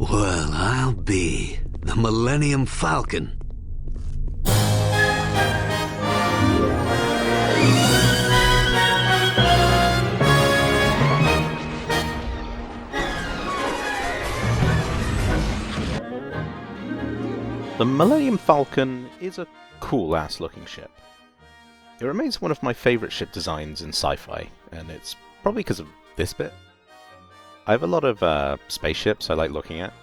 Well, I'll be the Millennium Falcon. The Millennium Falcon is a cool-ass looking ship. It remains one of my favourite ship designs in sci-fi, and it's probably because of this bit. I have a lot of spaceships I like looking at.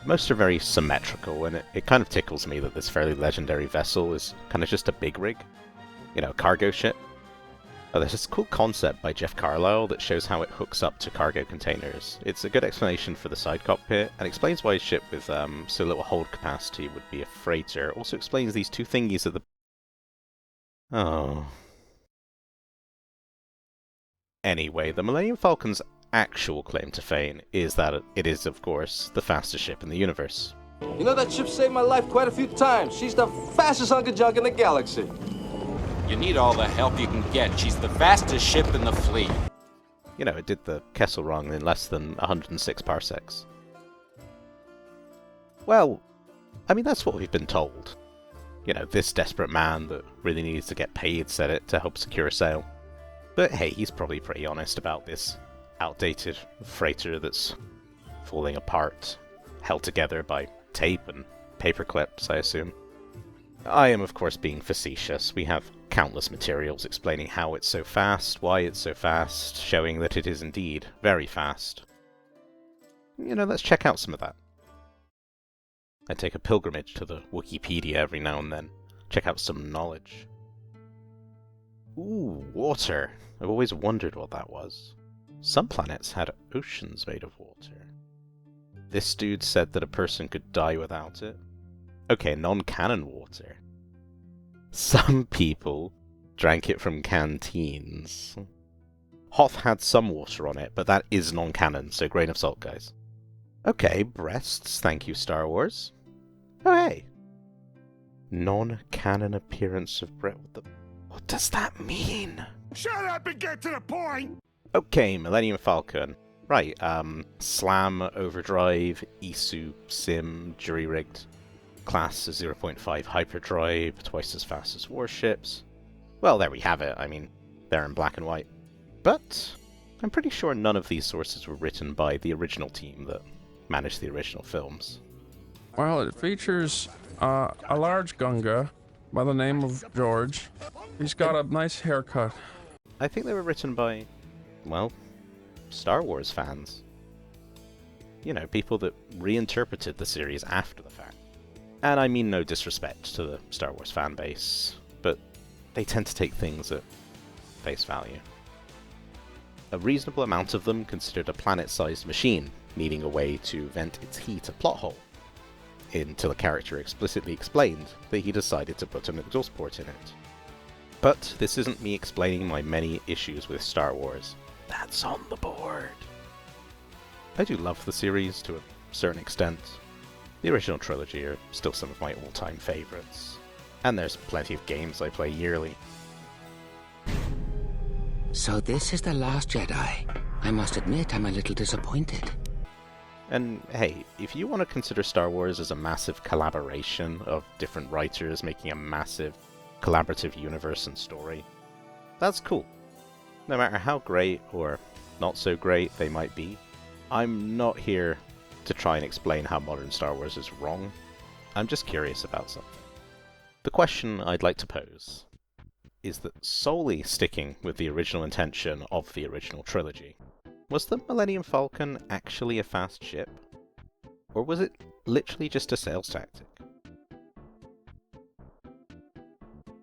Most are very symmetrical, and it kind of tickles me that this fairly legendary vessel is kind of just a big rig. You know, a cargo ship. There's this cool concept by Jeff Carlisle that shows how it hooks up to cargo containers. It's a good explanation for the side cockpit, and explains why a ship with so little hold capacity would be a freighter. Also explains these two thingies at the... Oh. Anyway, the Millennium Falcon's actual claim to fame is that it is, of course, the fastest ship in the universe. You know, that ship saved my life quite a few times. She's the fastest hunk of junk in the galaxy. You need all the help you can get. She's the fastest ship in the fleet. You know, it did the Kessel Run in less than 106 parsecs. Well, I mean, that's what we've been told. You know, this desperate man that really needs to get paid said it to help secure a sale. But hey, he's probably pretty honest about this outdated freighter that's falling apart, held together by tape and paper clips, I assume. I am, of course, being facetious. We have countless materials explaining how it's so fast, why it's so fast, showing that it is indeed very fast. You know, let's check out some of that. I take a pilgrimage to the Wikipedia every now and then, check out some knowledge. Ooh, water! I've always wondered what that was. Some planets had oceans made of water. This dude said that a person could die without it. Okay, non-canon water. Some people drank it from canteens. Hoth had some water on it, but that is non-canon, so grain of salt, guys. Okay, breasts, thank you, Star Wars. Oh, hey. Non-canon appearance of breast. What does that mean? Shut up and get to the point! Okay, Millennium Falcon. Right, Slam, Overdrive, Isu, Sim, Jury-rigged. Class is 0.5 hyperdrive, twice as fast as warships. Well, there we have it. I mean, they're in black and white. But I'm pretty sure none of these sources were written by the original team that managed the original films. Well, it features a large Gunga by the name of George. He's got a nice haircut. I think they were written by, well, Star Wars fans. You know, people that reinterpreted the series after the fact. And I mean no disrespect to the Star Wars fan base, but they tend to take things at face value. A reasonable amount of them considered a planet-sized machine, needing a way to vent its heat a plot hole, until a character explicitly explained that he decided to put an exhaust port in it. But this isn't me explaining my many issues with Star Wars. That's on the board. I do love the series to a certain extent. The original trilogy are still some of my all-time favourites, and there's plenty of games I play yearly. So this is The Last Jedi. I must admit I'm a little disappointed. And hey, if you want to consider Star Wars as a massive collaboration of different writers making a massive collaborative universe and story, that's cool. No matter how great or not so great they might be, I'm not here to try and explain how modern Star Wars is wrong. I'm just curious about something. The question I'd like to pose is that solely sticking with the original intention of the original trilogy, was the Millennium Falcon actually a fast ship? Or was it literally just a sales tactic?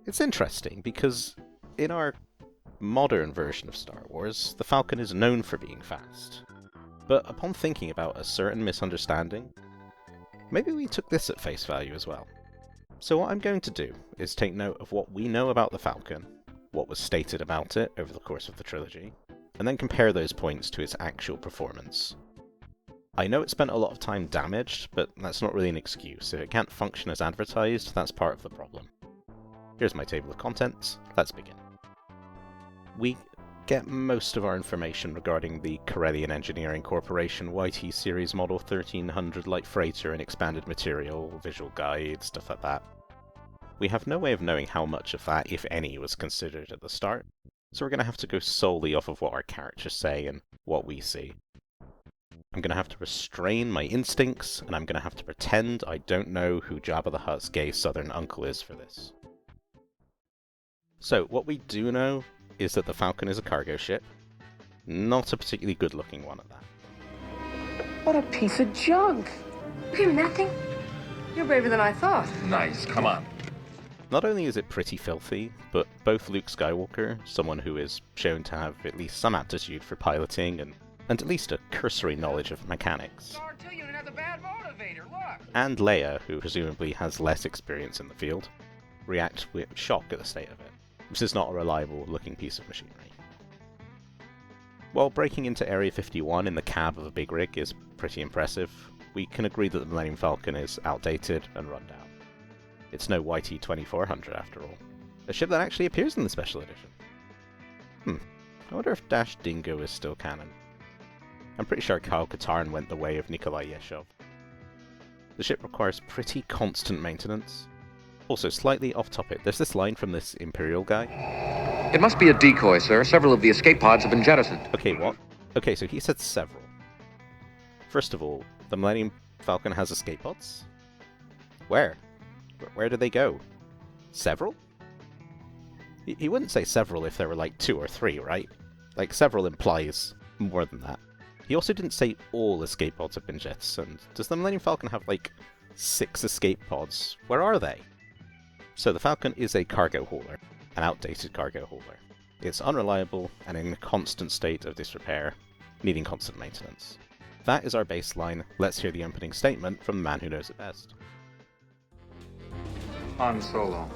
It's interesting because in our modern version of Star Wars, the Falcon is known for being fast. But upon thinking about a certain misunderstanding, maybe we took this at face value as well. So what I'm going to do is take note of what we know about the Falcon, what was stated about it over the course of the trilogy, and then compare those points to its actual performance. I know it spent a lot of time damaged, but that's not really an excuse. If it can't function as advertised, that's part of the problem. Here's my table of contents. Let's begin. We get most of our information regarding the Corellian Engineering Corporation YT Series Model 1300 light freighter in expanded material, visual guide, stuff like that. We have no way of knowing how much of that, if any, was considered at the start, so we're going to have to go solely off of what our characters say and what we see. I'm going to have to restrain my instincts, and I'm going to have to pretend I don't know who Jabba the Hutt's gay southern uncle is for this. So, what we do know is that the Falcon is a cargo ship. Not a particularly good-looking one at that. What a piece of junk! Look at that thing. You're braver than I thought. Nice, come on. Not only is it pretty filthy, but both Luke Skywalker, someone who is shown to have at least some aptitude for piloting and at least a cursory knowledge of mechanics, and Leia, who presumably has less experience in the field, react with shock at the state of it. This is not a reliable looking piece of machinery. While breaking into Area 51 in the cab of a big rig is pretty impressive, we can agree that the Millennium Falcon is outdated and run down. It's no YT 2400 after all, a ship that actually appears in the special edition. I wonder if Dash Dingo is still canon. I'm pretty sure Kyle Katarn went the way of Nikolai Yeshov. The ship requires pretty constant maintenance. Also, slightly off topic, there's this line from this Imperial guy. It must be a decoy, sir. Several of the escape pods have been jettisoned. Okay, what? Okay, so he said several. First of all, the Millennium Falcon has escape pods? Where? Where do they go? Several? He wouldn't say several if there were like 2 or 3, right? Like, several implies more than that. He also didn't say all escape pods have been jettisoned. Does the Millennium Falcon have like 6 escape pods? Where are they? So the Falcon is a cargo hauler, an outdated cargo hauler. It's unreliable and in a constant state of disrepair, needing constant maintenance. That is our baseline. Let's hear the opening statement from the man who knows it best. Han Solo.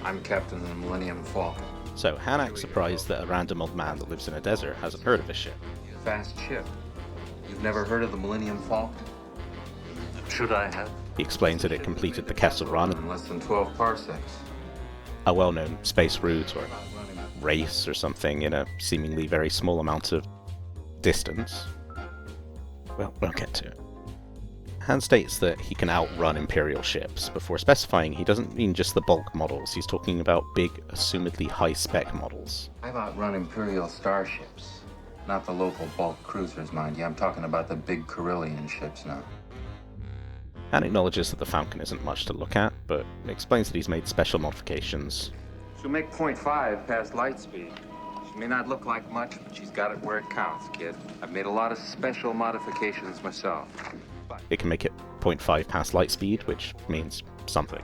I'm captain of the Millennium Falcon. So, Hanak's surprised that a random old man that lives in a desert hasn't heard of his ship. Fast ship. You've never heard of the Millennium Falcon? Should I have? He explains that it completed the Kessel Run in less than 12 parsecs. A well-known space route or race or something in a seemingly very small amount of distance. Well, we'll get to it. Han states that he can outrun Imperial ships, before specifying he doesn't mean just the bulk models, he's talking about big, assumedly high-spec models. I've outrun Imperial starships. Not the local bulk cruisers, mind you. I'm talking about the big Corellian ships now. Han acknowledges that the Falcon isn't much to look at, but explains that he's made special modifications. She'll make 0.5 past light speed. She may not look like much, but she's got it where it counts, kid. I've made a lot of special modifications myself. It can make it 0.5 past light speed, which means something.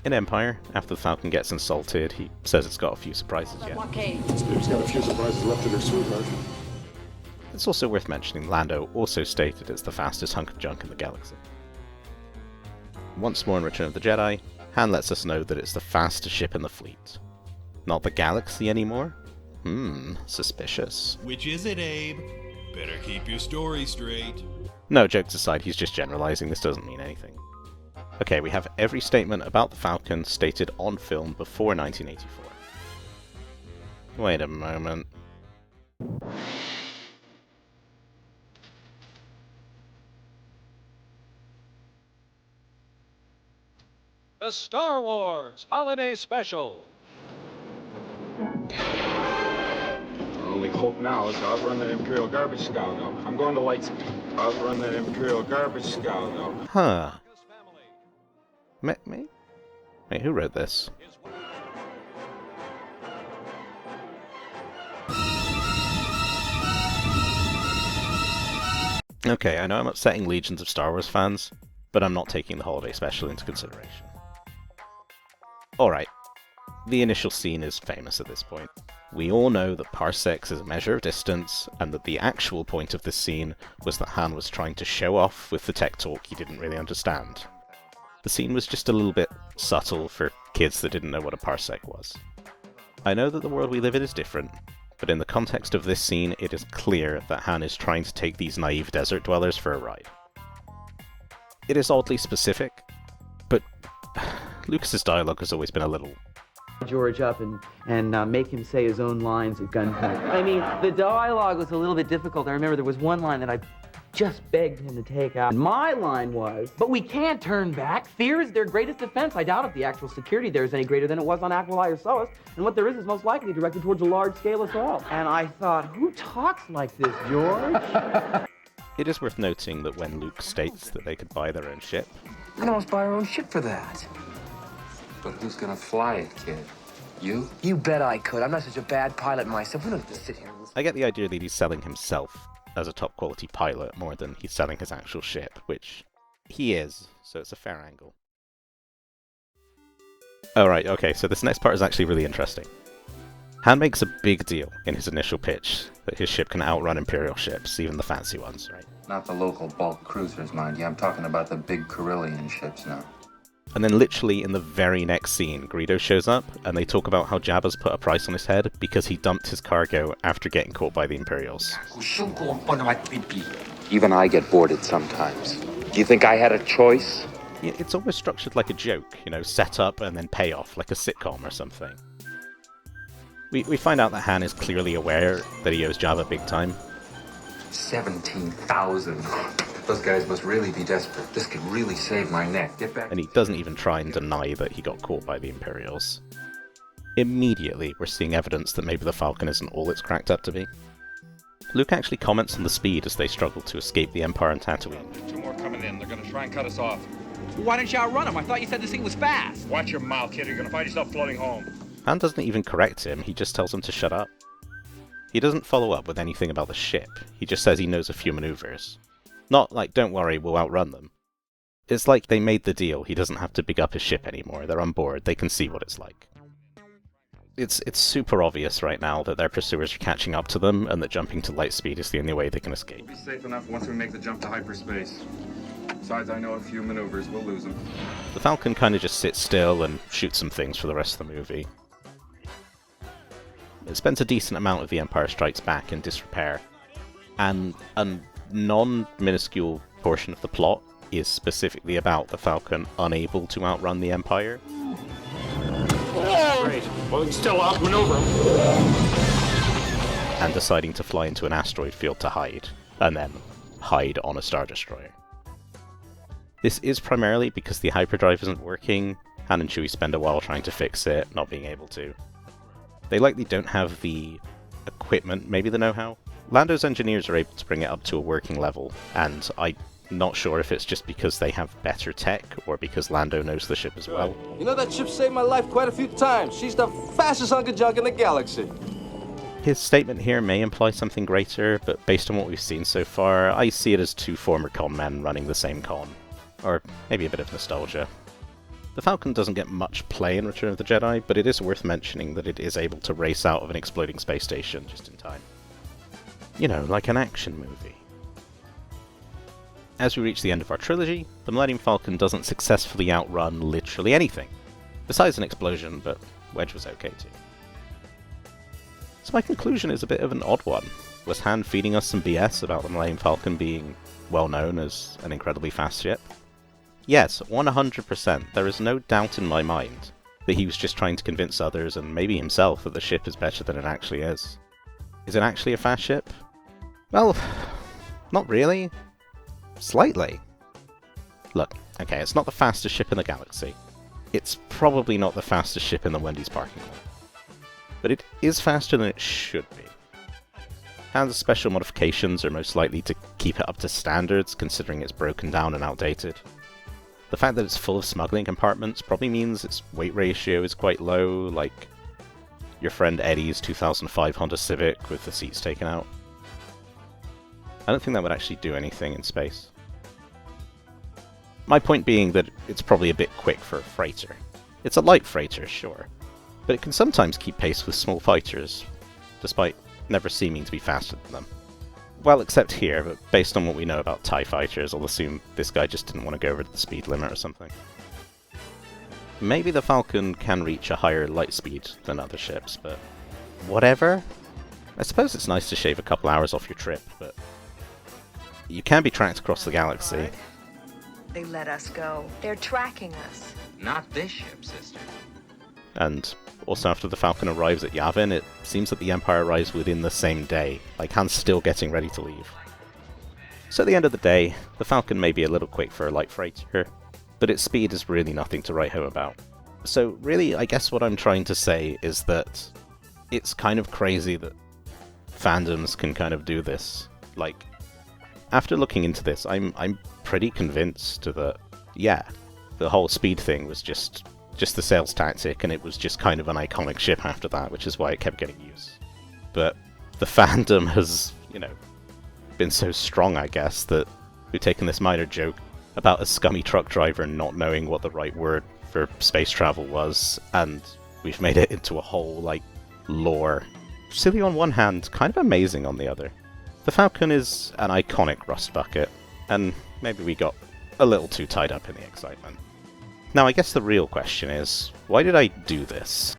In Empire, after the Falcon gets insulted, he says it's got a few surprises yet. This baby's got a few surprises left in her, sweetheart. It's also worth mentioning Lando also stated it's the fastest hunk of junk in the galaxy. Once more in Return of the Jedi, Han lets us know that it's the fastest ship in the fleet. Not the galaxy anymore? Suspicious. Which is it, Abe? Better keep your story straight. No, jokes aside, he's just generalizing, this doesn't mean anything. Okay, we have every statement about the Falcon stated on film before 1984. Wait a moment. The Star Wars Holiday Special. Our only hope now is to outrun that Imperial garbage scow, though. I'm going to Lightspeed. Outrun that Imperial garbage scow, though. Huh. Me? Wait, who wrote this? Okay, I know I'm upsetting legions of Star Wars fans, but I'm not taking the holiday special into consideration. Alright, the initial scene is famous at this point. We all know that parsecs is a measure of distance, and that the actual point of this scene was that Han was trying to show off with the tech talk he didn't really understand. The scene was just a little bit subtle for kids that didn't know what a parsec was. I know that the world we live in is different, but in the context of this scene it is clear that Han is trying to take these naive desert dwellers for a ride. It is oddly specific, but Lucas's dialogue has always been a little George up and make him say his own lines at gunpoint. I mean, the dialogue was a little bit difficult. I remember there was one line that I just begged him to take out. My line was, but we can't turn back. Fear is their greatest defense. I doubt if the actual security there is any greater than it was on Aquilai or Solis, and what there is most likely directed towards a large-scale assault. And I thought, who talks like this, George? It is worth noting that when Luke states that they could buy their own ship... We can almost buy our own ship for that. But who's gonna fly it, kid? You? You bet I could. I'm not such a bad pilot myself. We don't have to sit here and listen. I get the idea that he's selling himself as a top-quality pilot more than he's selling his actual ship, which he is, so it's a fair angle. Alright, okay, so this next part is actually really interesting. Han makes a big deal in his initial pitch that his ship can outrun Imperial ships, even the fancy ones, right? Not the local bulk cruisers, mind you. I'm talking about the big Carillion ships now. And then literally in the very next scene, Greedo shows up, and they talk about how Jabba's put a price on his head because he dumped his cargo after getting caught by the Imperials. Even I get boarded sometimes. Do you think I had a choice? It's almost structured like a joke, you know, set up and then payoff, like a sitcom or something. We find out that Han is clearly aware that he owes Jabba big time. 17,000. Those guys must really be desperate. This could really save my neck. Get back. And he doesn't even try and deny that he got caught by the Imperials. Immediately, we're seeing evidence that maybe the Falcon isn't all it's cracked up to be. Luke actually comments on the speed as they struggle to escape the Empire and Tatooine. There's 2 more coming in. They're gonna try and cut us off. Why didn't you outrun them? I thought you said this thing was fast. Watch your mouth, kid. You're gonna find yourself floating home. Han doesn't even correct him, he just tells him to shut up. He doesn't follow up with anything about the ship, he just says he knows a few maneuvers. Not like, don't worry, we'll outrun them. It's like they made the deal, he doesn't have to big up his ship anymore, they're on board, they can see what it's like. It's super obvious right now that their pursuers are catching up to them, and that jumping to light speed is the only way they can escape. We'll be safe enough once we make the jump to hyperspace. Besides, I know a few maneuvers, we'll lose them. The Falcon kind of just sits still and shoots some things for the rest of the movie. It spends a decent amount of The Empire Strikes Back in disrepair, and a non-minuscule portion of the plot is specifically about the Falcon unable to outrun the Empire. Great. Well, we can still outmaneuver them. And deciding to fly into an asteroid field to hide, and then hide on a Star Destroyer. This is primarily because the hyperdrive isn't working. Han and Chewie spend a while trying to fix it, not being able to. They likely don't have the equipment, maybe the know-how. Lando's engineers are able to bring it up to a working level, and I'm not sure if it's just because they have better tech, or because Lando knows the ship as well. You know, that ship saved my life quite a few times. She's the fastest hunk of junk in the galaxy. His statement here may imply something greater, but based on what we've seen so far, I see it as 2 former con men running the same con. Or maybe a bit of nostalgia. The Falcon doesn't get much play in Return of the Jedi, but it is worth mentioning that it is able to race out of an exploding space station just in time. You know, like an action movie. As we reach the end of our trilogy, the Millennium Falcon doesn't successfully outrun literally anything. Besides an explosion, but Wedge was okay too. So my conclusion is a bit of an odd one. Was Han feeding us some BS about the Millennium Falcon being well known as an incredibly fast ship? Yes, 100%, there is no doubt in my mind that he was just trying to convince others, and maybe himself, that the ship is better than it actually is. Is it actually a fast ship? Well, not really. Slightly. Look, okay, it's not the fastest ship in the galaxy. It's probably not the fastest ship in the Wendy's parking lot. But it is faster than it should be. Han's special modifications are most likely to keep it up to standards, considering it's broken down and outdated. The fact that it's full of smuggling compartments probably means its weight ratio is quite low, like your friend Eddie's 2005 Honda Civic with the seats taken out. I don't think that would actually do anything in space. My point being that it's probably a bit quick for a freighter. It's a light freighter, sure, but it can sometimes keep pace with small fighters, despite never seeming to be faster than them. Well, except here, but based on what we know about TIE fighters, I'll assume this guy just didn't want to go over the speed limit or something. Maybe the Falcon can reach a higher light speed than other ships, but whatever. I suppose it's nice to shave a couple hours off your trip, but you can be tracked across the galaxy. They let us go. They're tracking us. Not this ship, sister. And Also, after the Falcon arrives at Yavin, it seems that the Empire arrives within the same day, like Han's still getting ready to leave. So at the end of the day, the Falcon may be a little quick for a light freighter, but its speed is really nothing to write home about. So really, I guess what I'm trying to say is that it's kind of crazy that fandoms can kind of do this. Like, after looking into this, I'm pretty convinced that, yeah, the whole speed thing was just the sales tactic, and it was just kind of an iconic ship after that, which is why it kept getting used. But the fandom has, you know, been so strong, I guess, that we've taken this minor joke about a scummy truck driver not knowing what the right word for space travel was, and we've made it into a whole, like, lore. Silly on one hand, kind of amazing on the other. The Falcon is an iconic rust bucket, and maybe we got a little too tied up in the excitement. Now, I guess the real question is, why did I do this?